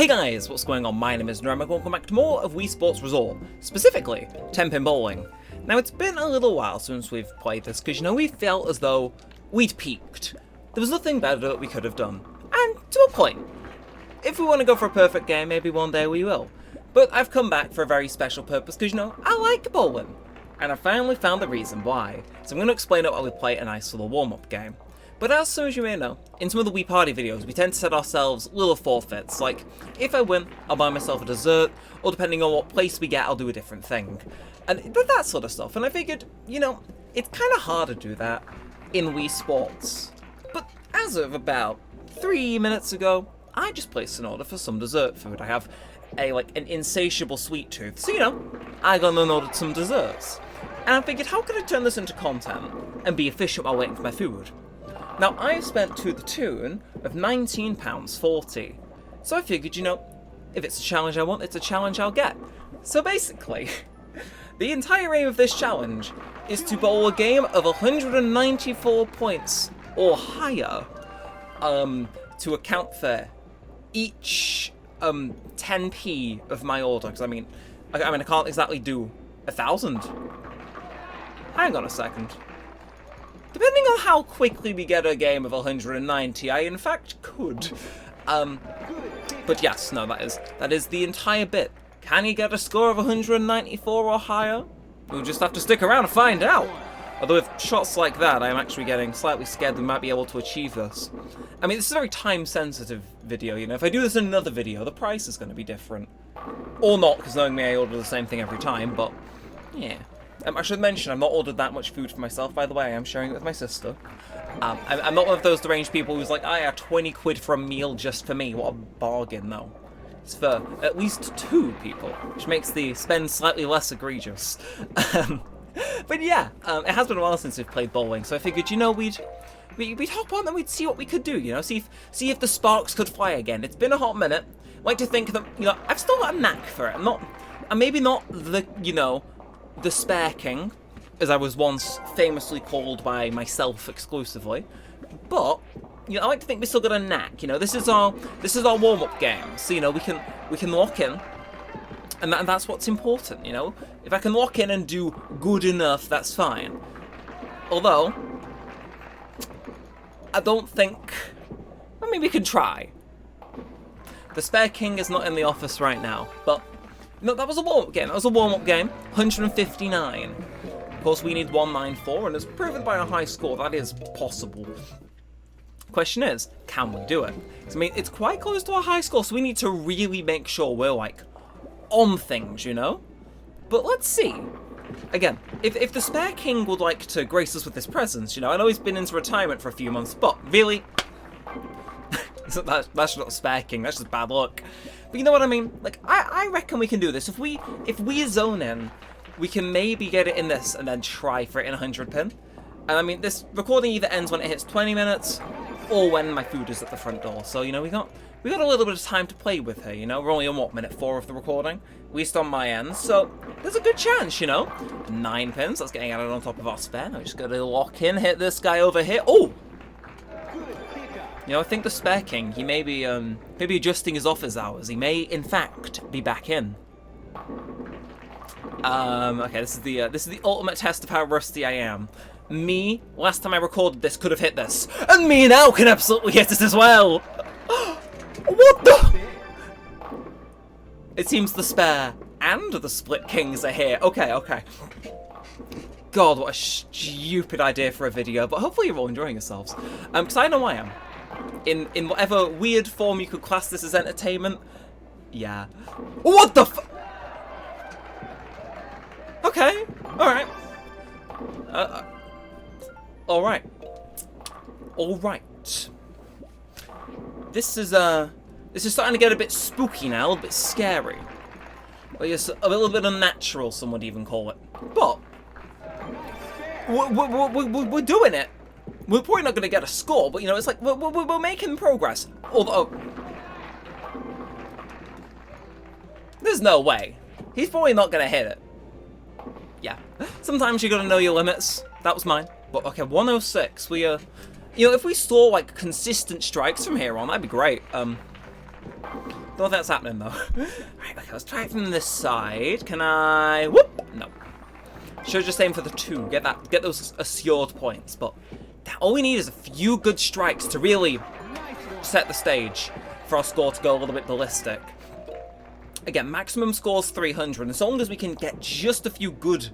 Hey guys, what's going on? My name is Neremik. Welcome back to more of Wii Sports Resort, specifically 10-pin bowling. Now it's been a little while since we've played this because we felt as though we'd peaked. There was nothing better that we could have done. And to a point. If we want to go for a perfect game, maybe one day we will. But I've come back for a very special purpose because I like bowling. And I finally found the reason why. So I'm going to explain it while we play a nice little warm-up game. But as some of you may know, in some of the Wii Party videos, we tend to set ourselves little forfeits, like, if I win, I'll buy myself a dessert, or depending on what place we get, I'll do a different thing. And that sort of stuff, and I figured, it's kind of hard to do that in Wii Sports. But as of about 3 minutes ago, I just placed an order for some dessert food. I have an insatiable sweet tooth, so I gone and ordered some desserts. And I figured, how could I turn this into content, and be efficient while waiting for my food? Now, I've spent to the tune of £19.40, so I figured, if it's a challenge I want, it's a challenge I'll get. So basically, the entire aim of this challenge is to bowl a game of 194 points or higher, to account for each 10p of my order, because I can't exactly do 1,000. Hang on a second. Depending on how quickly we get a game of 190, I in fact could. But yes, no, that is the entire bit. Can you get a score of 194 or higher? We'll just have to stick around and find out. Although with shots like that, I'm actually getting slightly scared we might be able to achieve this. This is a very time-sensitive video, If I do this in another video, the price is going to be different. Or not, because knowing me, I order the same thing every time, but yeah. I should mention, I've not ordered that much food for myself, by the way. I am sharing it with my sister. I'm not one of those deranged people who's like, I have 20 quid for a meal just for me. What a bargain, though. It's for at least 2 people, which makes the spend slightly less egregious. But yeah, it has been a while since we've played bowling, so I figured, we'd hop on and we'd see what we could do, see if the sparks could fly again. It's been a hot minute. I like to think that, I've still got a knack for it. Maybe not the Spare King, as I was once famously called by myself exclusively, but I like to think we still got a knack. This is our warm-up game, so we can lock in, and that's what's important. If I can lock in and do good enough, that's fine. Although I don't think. We can try. The Spare King is not in the office right now, but. No, that was a warm-up game. 159. Of course, we need 194, and as proven by a high score, that is possible. Question is, can we do it? It's quite close to a high score, so we need to really make sure we're, on things, But let's see. Again, if the Spare King would like to grace us with his presence, I know he's been into retirement for a few months, but really... that's not Spare King, that's just bad luck. But you know what I mean? I reckon we can do this. If we zone in, we can maybe get it in this and then try for it in 100 pin. And this recording either ends when it hits 20 minutes or when my food is at the front door. So, we got a little bit of time to play with here, We're only on, minute 4 of the recording? At least on my end. So, there's a good chance, 9 pins, that's getting added on top of our spare. Now we just gotta lock in, hit this guy over here. Oh! I think the Spare King, he may be adjusting his office hours. He may, in fact, be back in. Okay, this is the ultimate test of how rusty I am. Me, last time I recorded this, could have hit this. And me now can absolutely hit it as well! What the? It seems the Spare and the Split Kings are here. Okay. God, what a stupid idea for a video, but hopefully you're all enjoying yourselves. Because I know I am. In whatever weird form you could class this as entertainment. Yeah. What the f- Okay, alright. Alright. This is starting to get a bit spooky now, a little bit scary. Or just a little bit unnatural, some would even call it. But we're doing it. We're probably not going to get a score, but it's like we're making progress. Although there's no way he's probably not going to hit it. Yeah, sometimes you got to know your limits. That was mine. But okay, 106. If we saw consistent strikes from here on, that'd be great. Don't think that's happening, though. Right, okay, let's try it from this side. Can I... Whoop! No. Should just aim for the 2. Get those assured points. But all we need is a few good strikes to really set the stage for our score to go a little bit ballistic. Again, maximum score's 300, and as long as we can get just a few good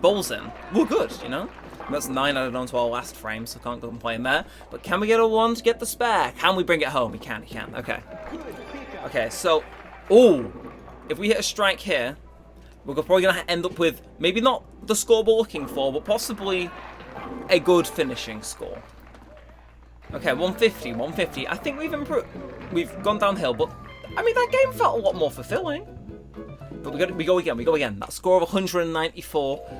bowls in, we're good, you know? That's 9 added on to our last frame, so can't complain there. But can we get a 1 to get the spare? Can we bring it home? We can. Okay. Okay, so... Ooh! If we hit a strike here, we're probably going to end up with maybe not the score we're looking for, but possibly a good finishing score. Okay, 150. I think we've improved. We've gone downhill, but... I mean, that game felt a lot more fulfilling. But we go again. That score of 194,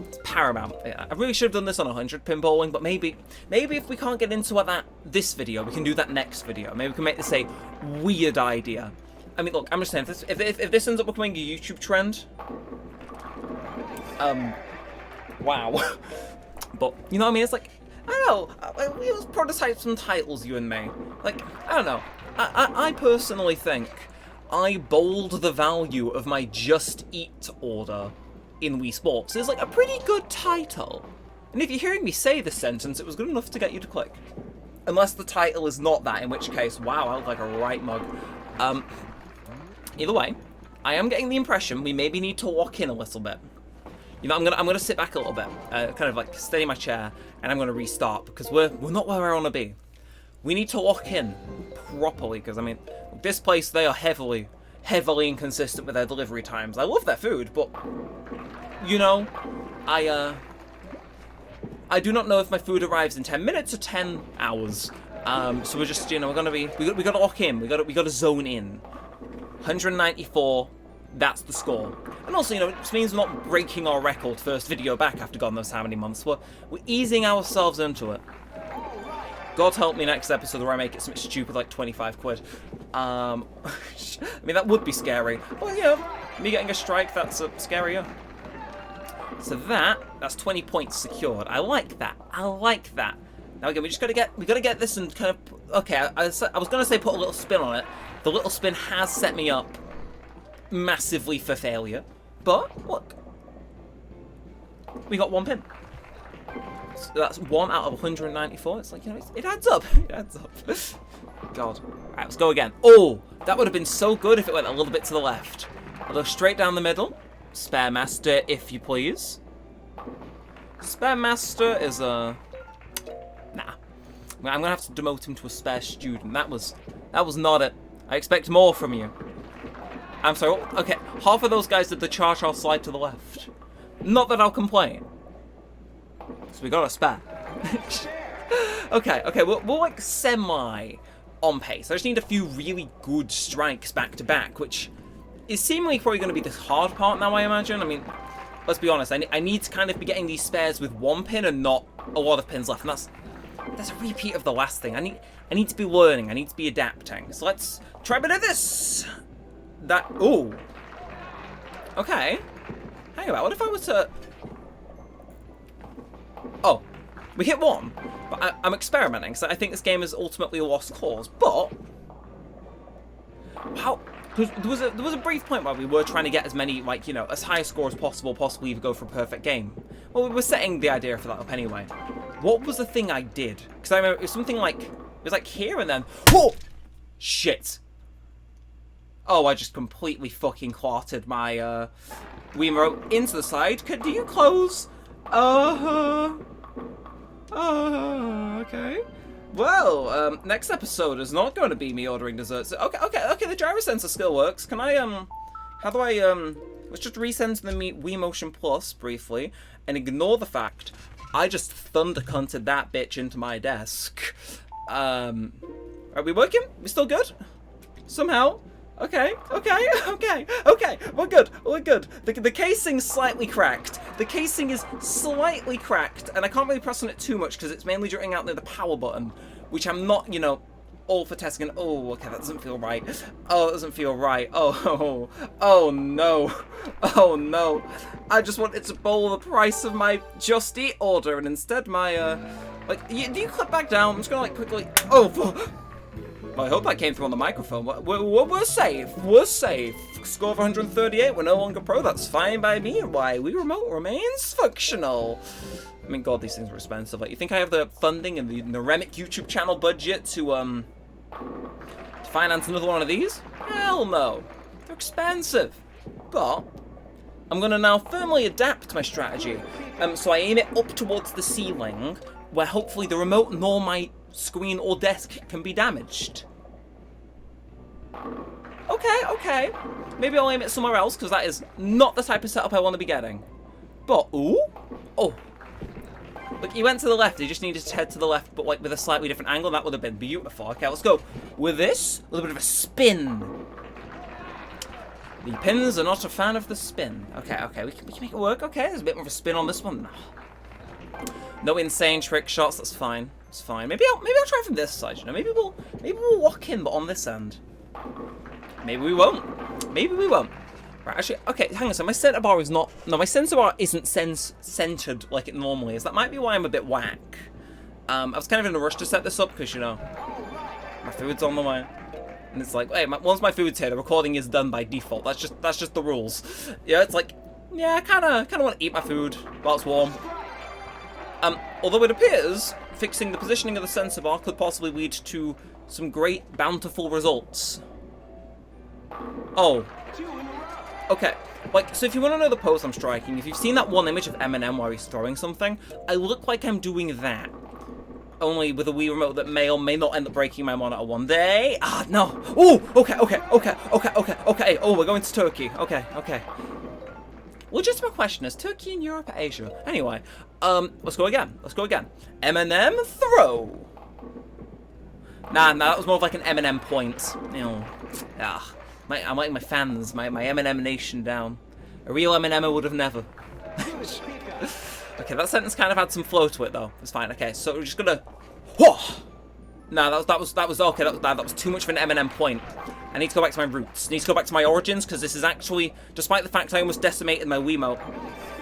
it's paramount. I really should have done this on 100 pinballing, but maybe if we can't get into this video, we can do that next video. Maybe we can make this a weird idea. I mean, look, I'm just saying, if this ends up becoming a YouTube trend, wow. But, you know what I mean? It's like, I don't know, we always prototype some titles, you and me. Like, I don't know. I personally think I bowled the value of my Just Eat order in Wii Sports is like a pretty good title. And if you're hearing me say this sentence, it was good enough to get you to click. Unless the title is not that, in which case, wow, I look like a right mug. Either way, I am getting the impression we maybe need to walk in a little bit. You know, I'm gonna sit back a little bit, kind of like stay in my chair, and I'm gonna restart because we're not where I want to be. We need to lock in properly, because, I mean, this place, they are heavily inconsistent with their delivery times. I love their food, but, you know, I do not know if my food arrives in 10 minutes or 10 hours. So we're just, you know, we gotta lock in. We gotta zone in. 194, that's the score. And also, you know, it means we're not breaking our record first video back after God knows how many months. We're easing ourselves into it. God help me next episode where I make it something stupid like 25 quid. I mean, that would be scary. Well, you know, me getting a strike, that's scarier. So that's 20 points secured. I like that. Now again, we gotta get this and kind of, okay, I was gonna say put a little spin on it. The little spin has set me up massively for failure. But, look. We got 1 pin. So that's 1 out of 194. It's like, you know, it adds up. It adds up. God. Alright, let's go again. Oh, that would have been so good if it went a little bit to the left. I'll go straight down the middle. Spare master, if you please. Spare master is a... Nah. I'm gonna have to demote him to a spare student. That was not it. I expect more from you. I'm sorry. Okay, half of those guys did the cha-cha slide to the left. Not that I'll complain. So we got a spare. Okay, we're like semi on pace. I just need a few really good strikes back to back, which is seemingly probably going to be the hard part now, I imagine. I mean, let's be honest. I need to kind of be getting these spares with 1 pin and not a lot of pins left, and that's a repeat of the last thing. I need to be learning. I need to be adapting. So let's try a bit of this. Ooh. Okay. Hang about. What if I was to... Oh, we hit 1, but I'm experimenting, so I think this game is ultimately a lost cause. But how? There was a brief point where we were trying to get as many, like, you know, as high a score as possible, possibly even go for a perfect game. Well, we were setting the idea for that up anyway. What was the thing I did? Because I remember it was something like here and then. Whoa! Shit! Oh, I just completely fucking clotted my Wiimote into the side. Do you close? Okay. Well, next episode is not going to be me ordering desserts. Okay, the gyro sensor still works. Can I, how do I, let's just resend the Wii Motion Plus briefly and ignore the fact I just thunder cunted that bitch into my desk. Are we working? We still good? Somehow? Okay, we're good. The casing's slightly cracked. The casing is slightly cracked, and I can't really press on it too much because it's mainly jutting out near the power button, which I'm not, you know, all for testing. Oh, okay, that doesn't feel right. Oh, it doesn't feel right. Oh no. I just wanted to bowl the price of my Just Eat order, and instead my, like, do you clip back down? I'm just gonna, like, quickly, Well, I hope that came through on the microphone. We're safe. We're safe. Score of 138. We're no longer pro. That's fine by me. Why? Wii Remote remains functional. I mean, God, these things are expensive. Like, you think I have the funding and the Neremik YouTube channel budget to finance another one of these? Hell no. They're expensive. But I'm going to now firmly adapt my strategy. So I aim it up towards the ceiling, where hopefully the remote nor my screen or desk can be damaged. Okay. Maybe I'll aim it somewhere else, because that is not the type of setup I want to be getting. But, ooh. Oh. Look, he went to the left. He just needed to head to the left, but like with a slightly different angle. That would have been beautiful. Okay, let's go. With this, a little bit of a spin. The pins are not a fan of the spin. Okay, we can make it work. Okay, there's a bit more of a spin on this one. No insane trick shots. That's fine. It's fine. Maybe I'll try from this side. You know, maybe we'll walk in, but on this end. Maybe we won't. Maybe we won't. Right, actually, okay, hang on. So my center bar is not. No, my center bar isn't centered like it normally is. That might be why I'm a bit whack. I was kind of in a rush to set this up because, you know, my food's on the way. And it's like, hey, once my food's here, the recording is done by default. That's just the rules. Yeah, it's like, yeah, I kind of want to eat my food while it's warm. Although it appears fixing the positioning of the sensor bar could possibly lead to some great bountiful results. Oh. Okay. Like, so if you want to know the pose I'm striking, if you've seen that one image of Eminem where he's throwing something, I look like I'm doing that. Only with a Wii Remote that may or may not end up breaking my monitor one day. Ah, no. Oh, okay. Oh, we're going to Turkey. Okay. Legitimate question, is Turkey in Europe or Asia? Anyway, let's go again. Eminem throw. Nah, that was more of like an Eminem point. You know, I'm letting my fans, my Eminem nation down. A real Eminem would have never. Okay, that sentence kind of had some flow to it, though. It's fine. Okay, so we're just gonna. Whoa! No, that was okay. That was too much of an Eminem point. I need to go back to my roots. I need to go back to my origins, because this is actually, despite the fact I almost decimated my Wiimote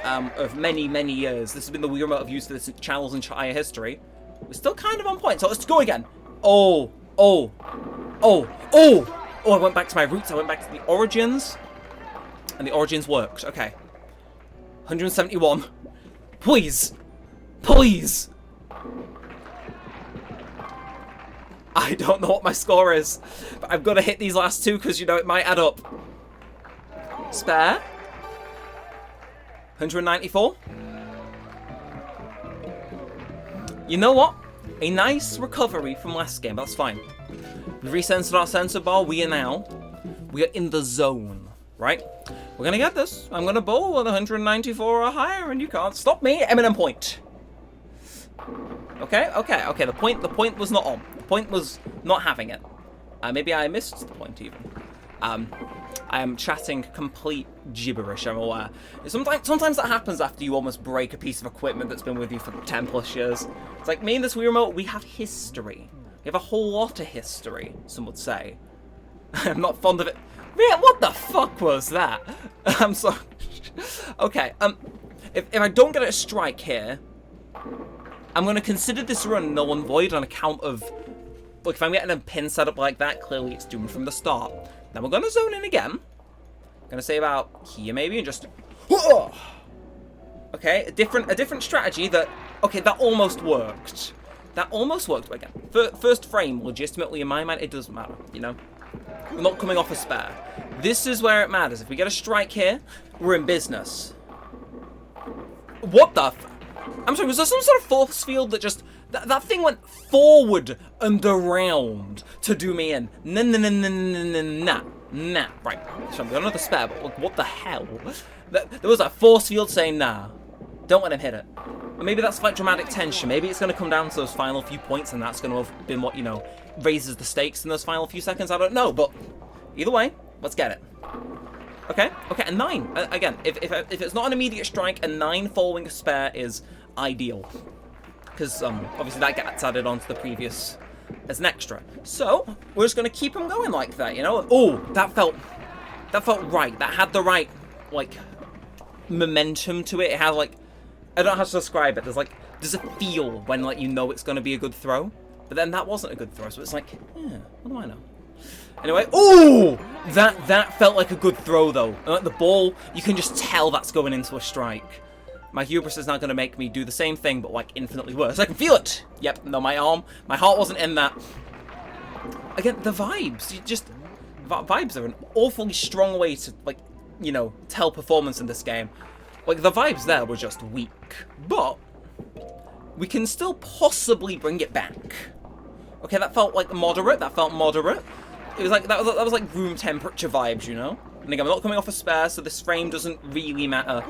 of many, many years, this has been the Wii Remote I've used for this channel's entire history. We're still kind of on point. So let's go again. Oh! I went back to my roots. I went back to the origins, and the origins worked. Okay. 171. Please. I don't know what my score is, but I've got to hit these last two because, you know, it might add up. Spare. 194. You know what? A nice recovery from last game. That's fine. We've recensored our sensor bar. We are in the zone, right? We're going to get this. I'm going to bowl with 194 or higher, and you can't stop me. Eminem point. Okay. The point was not on. The point was not having it. Maybe I missed the point even. I am chatting complete gibberish, I'm aware. Sometimes that happens after you almost break a piece of equipment that's been with you for 10 plus years. It's like me and this Wii Remote, we have history. We have a whole lot of history, some would say. I'm not fond of it. Man, what the fuck was that? I'm sorry. Okay, if I don't get a strike here, I'm going to consider this run null and void on account of... Look, if I'm getting a pin set up like that, clearly it's doomed from the start. Then we're going to zone in again. I'm going to say about here maybe and just... Okay, a different strategy that... Okay, that almost worked. That almost worked, but again. First frame, legitimately, in my mind, it doesn't matter, you know? We're not coming off a spare. This is where it matters. If we get a strike here, we're in business. What the f... I'm sorry, was there some sort of force field that just... That thing went forward and around to do me in. Nah. Right, so I'm going to the spare, but what the hell? There was a force field saying nah. Don't let him hit it. Or maybe that's like dramatic tension. Maybe it's going to come down to those final few points and that's going to have been what, you know, raises the stakes in those final few seconds. I don't know, but either way, let's get it. Okay, and 9. Again, if it's not an immediate strike, a 9 following a spare is ideal. Because obviously that gets added onto the previous as an extra. So we're just going to keep them going like that, you know? Oh, that felt right. That had the right, like, momentum to it. It had, like, I don't know how to describe it. There's a feel when, like, you know it's going to be a good throw. But then that wasn't a good throw, so it's like, yeah, what do I know? Anyway, ooh! That felt like a good throw, though. And like the ball, you can just tell that's going into a strike. My hubris is now going to make me do the same thing, but like infinitely worse. I can feel it! Yep, no, my heart wasn't in that. Again, the vibes. Vibes are an awfully strong way to, like, you know, tell performance in this game. Like, the vibes there were just weak. But we can still possibly bring it back. Okay, that felt like moderate. It was like that was like room temperature vibes, you know? And again, we're not coming off a spare, so this frame doesn't really matter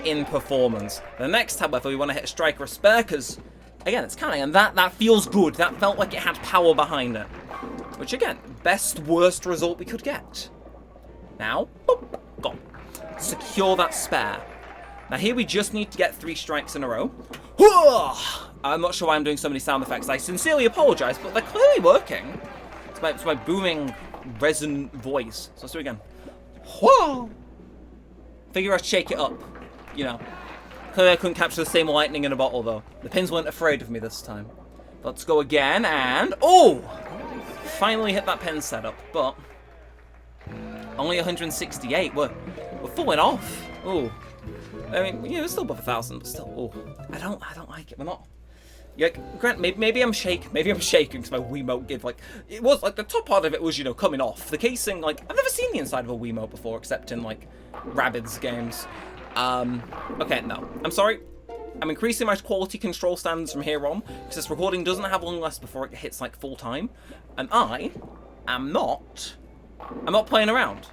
in performance. The next, however, we want to hit a strike or a spare, because, again, it's counting, and that feels good. That felt like it had power behind it. Which, again, best, worst result we could get. Now, boop, gone. Secure that spare. Now here we just need to get 3 strikes in a row. I'm not sure why I'm doing so many sound effects. I sincerely apologise, but they're clearly working. It's my booming, resonant voice. So let's do it again. Whoa! Figure I'd shake it up, you know. Clearly I couldn't capture the same lightning in a bottle, though. The pins weren't afraid of me this time. Let's go again, and... oh! Finally hit that pin setup, but... only 168. We're falling off. Oh. I mean, yeah, we're still above 1,000, but still, oh. I don't like it. We're not... yeah, Grant, maybe I'm shaking because my Wiimote gave, like, it was, like, the top part of it was, you know, coming off. The casing, like, I've never seen the inside of a Wiimote before, except in, like, Rabbids games. Okay, no. I'm sorry. I'm increasing my quality control standards from here on, because this recording doesn't have long left before it hits, like, full time. And I'm not playing around.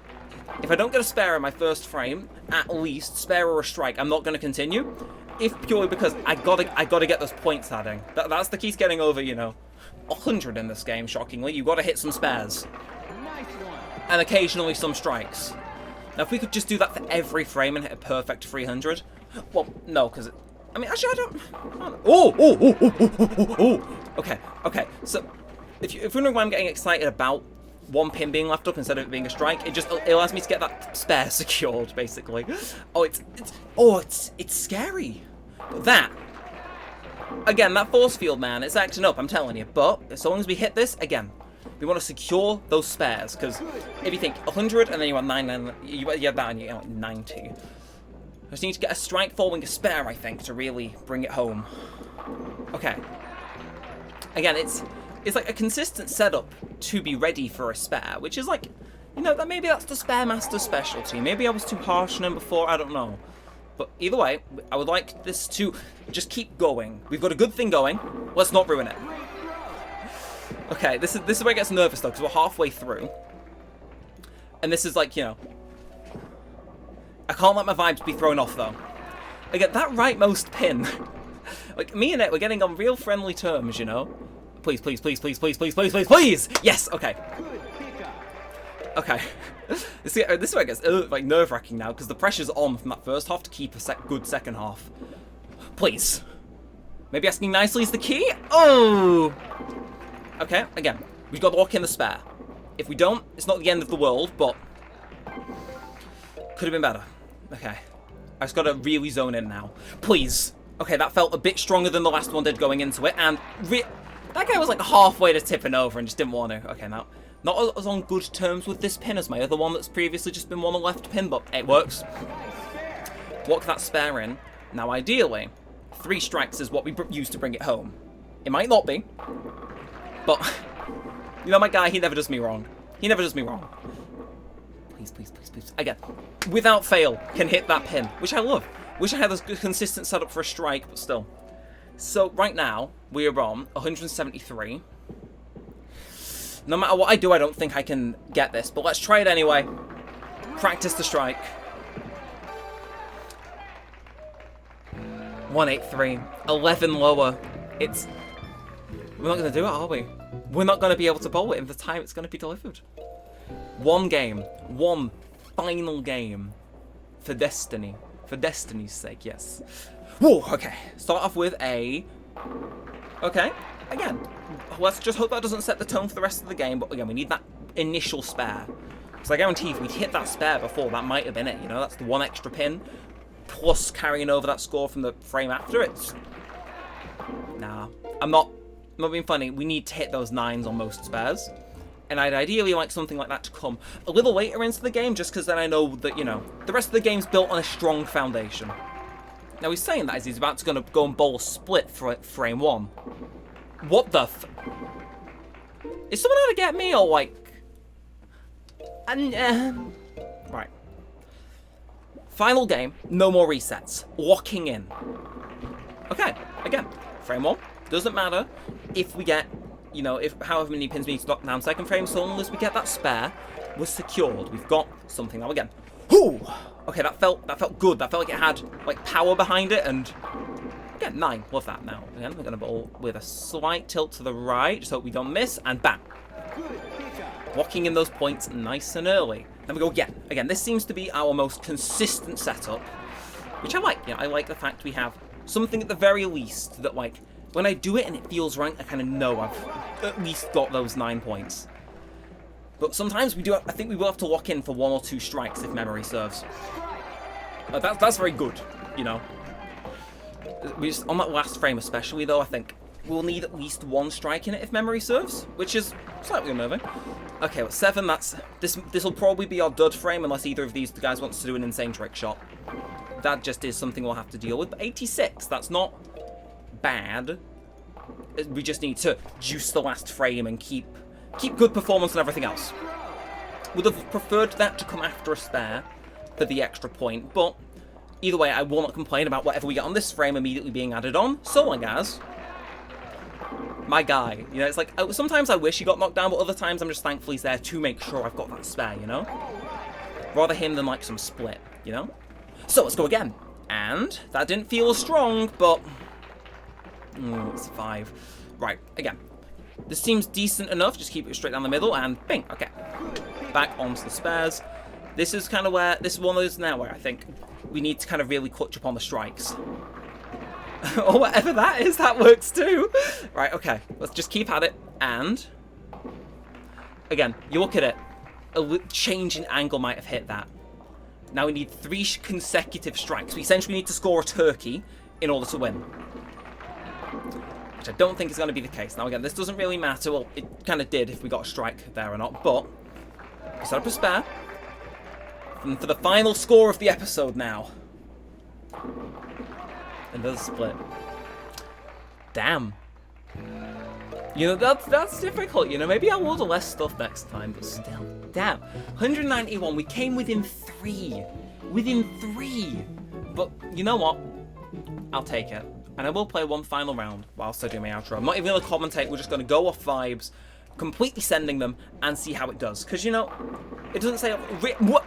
If I don't get a spare in my first frame, at least, spare or a strike, I'm not going to continue. If purely because I gotta get those points adding. That's the key to getting over, you know, 100 in this game, shockingly. You gotta hit some spares. And occasionally some strikes. Now, if we could just do that for every frame and hit a perfect 300... well, no, because... I mean, actually, I don't... Oh! Okay. So, if you're wondering why I'm getting excited about one pin being left up instead of it being a strike, it allows me to get that spare secured, basically. It's scary. But that, again, that force field, man, it's acting up, I'm telling you. But as long as we hit this, again, we want to secure those spares, because if you think 100 and then you want 99, you have that and you get 90. I just need to get a strike following a spare, I think, to really bring it home. Okay. Again, it's like a consistent setup to be ready for a spare, which is like, you know, that maybe that's the spare master's specialty. Maybe I was too harsh on him before, I don't know. But either way, I would like this to just keep going. We've got a good thing going. Let's not ruin it. Okay, this is where it gets nervous though, because we're halfway through. And this is like, you know, I can't let my vibes be thrown off though. Again, that rightmost pin. Like, me and it, we're getting on real friendly terms, you know. Please. Yes, okay. Okay. This is where it gets like nerve-wracking now, because the pressure's on from that first half to keep a good second half. Please. Maybe asking nicely is the key? Oh! Okay, again, we've got to lock in the spare. If we don't, it's not the end of the world, but could have been better. Okay. I just got to really zone in now. Please. Okay, that felt a bit stronger than the last one did going into it, and that guy was like halfway to tipping over and just didn't want to. Okay, now, not as on good terms with this pin as my other one that's previously just been one left pin, but it works. Lock that spare in. Now, ideally, 3 strikes is what we use to bring it home. It might not be, but, you know, my guy, he never does me wrong. Please. Again, without fail, can hit that pin, which I love. Wish I had a consistent setup for a strike, but still. So, right now, we are on 173. No matter what I do, I don't think I can get this, but let's try it anyway. Practice the strike. 183. 11 lower. We're not going to do it, are we? We're not going to be able to bowl it in the time it's going to be delivered. One game. One final game. For destiny. For destiny's sake, yes. Whoa, okay. Start off with a... okay. Again, let's just hope that doesn't set the tone for the rest of the game, but again, we need that initial spare. Because I guarantee if we'd hit that spare before, that might have been it, you know? That's the one extra pin, plus carrying over that score from the frame after it. Nah, I'm not not being funny, we need to hit those 9s on most spares. And I'd ideally like something like that to come a little later into the game, just because then I know that, you know, the rest of the game's built on a strong foundation. Now, he's saying that as he's about to go and bowl a split for frame 1. What the f... Is someone out to get me, or like... Right. Final game, no more resets. Locking in. Okay, again, frame 1. Doesn't matter if we get, you know, if however many pins we need to knock down second frame, so long as we get that spare, we're secured. We've got something now again. Whoo! Okay, that felt good. That felt like it had like power behind it, and again, 9. Love that. Now again, we're gonna bowl with a slight tilt to the right, just hope we don't miss, and bam. Locking in those points nice and early. Then we go again. Again, this seems to be our most consistent setup, which I like. You know, I like the fact we have something at the very least that, like, when I do it and it feels right, I kind of know I've at least got those 9 points. But sometimes we do. I think we will have to lock in for 1 or 2 strikes if memory serves. That's very good, you know. On that last frame especially, though, I think we'll need at least 1 strike in it if memory serves, which is slightly unnerving. Okay, well, 7. This will probably be our dud frame unless either of these guys wants to do an insane trick shot. That just is something we'll have to deal with. But 86, that's not bad. We just need to juice the last frame and keep good performance and everything else. Would have preferred that to come after a spare for the extra point, but either way, I will not complain about whatever we get on this frame immediately being added on, so long as my guy, you know, it's like, sometimes I wish he got knocked down, but other times I'm just thankful he's there to make sure I've got that spare, you know? Rather him than like some split, you know? So let's go again. And that didn't feel as strong, but it's 5. Right, again. This seems decent enough. Just keep it straight down the middle, and bing. Okay, back onto the spares. This is kind of where this is one of those now where I think we need to kind of really clutch up on the strikes. Or whatever that is, that works too. Right, okay. Let's just keep at it, and again, you look at it. A change in angle might have hit that. Now we need 3 consecutive strikes. We essentially need to score a turkey in order to win. Which I don't think is going to be the case. Now again, this doesn't really matter. Well, it kind of did if we got a strike there or not. But we set up a spare. And for the final score of the episode now. Another split. Damn. You know, that's difficult, you know. Maybe I'll order less stuff next time, but still. Damn. 191, we came within 3. Within 3. But you know what? I'll take it. And I will play one final round whilst I do my outro. I'm not even going to commentate, we're just going to go off vibes, completely sending them, and see how it does. Because, you know, it doesn't say... What?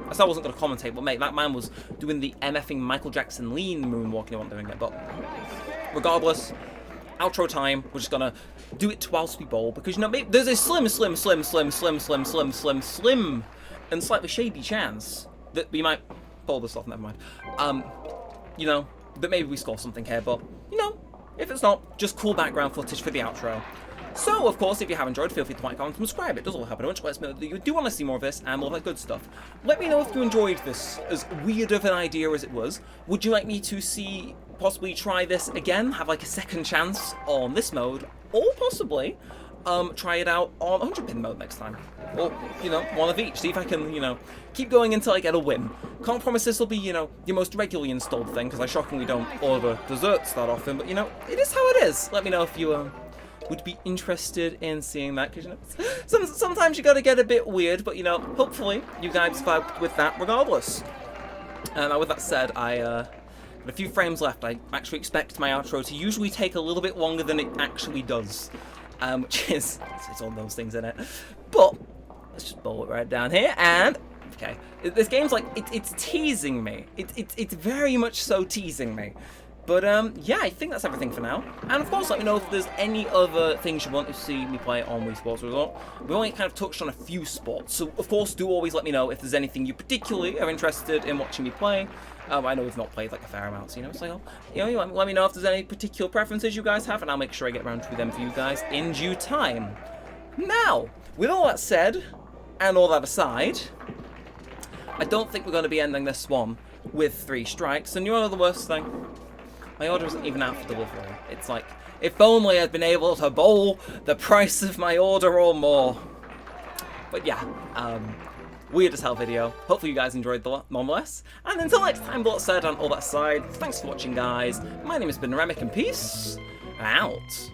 I said I wasn't going to commentate, but mate, that man was doing the MFing Michael Jackson lean moonwalking. I wasn't doing it, but regardless... Outro time, we're just gonna do it whilst we bowl, because, you know, maybe there's a slim, and slightly shady chance that we might pull this off, never mind. You know, that maybe we score something here, but, you know, if it's not, just cool background footage for the outro. So, of course, if you have enjoyed, feel free to like, comment, and subscribe. It does all help a bunch. Let us know that you do want to see more of this and all that good stuff. Let me know if you enjoyed this, as weird of an idea as it was. Would you like me to see, possibly try this again, have like a second chance on this mode, or possibly try it out on 100-pin mode next time? Or, you know, one of each. See if I can, you know, keep going until I get a win. Can't promise this will be, you know, your most regularly installed thing, because I shockingly don't order desserts that often, but, you know, it is how it is. Let me know if you, would be interested in seeing that, because, you know, sometimes you gotta get a bit weird, but, you know, hopefully you guys vibed with that regardless. Now, with that said, I got a few frames left. I actually expect my outro to usually take a little bit longer than it actually does, which is, it's all those things in it. But let's just bowl it right down here, and okay, this game's like it's teasing me. It's very much so teasing me. But, yeah, I think that's everything for now. And, of course, let me know if there's any other things you want to see me play on Wii Sports Resort. We only kind of touched on a few sports, so, of course, do always let me know if there's anything you particularly are interested in watching me play. I know we've not played, like, a fair amount, so, you know, it's like, you know, let me know if there's any particular preferences you guys have, and I'll make sure I get around to them for you guys in due time. Now, with all that said, and all that aside, I don't think we're going to be ending this one with 3 strikes, and you know the worst thing? My order isn't even out for delivery. It's like, if only I'd been able to bowl the price of my order or more. But yeah, weird as hell video. Hopefully you guys enjoyed the nonetheless. And until next time, but said on all that aside, thanks for watching, guys. My name has been Neremik, and peace out.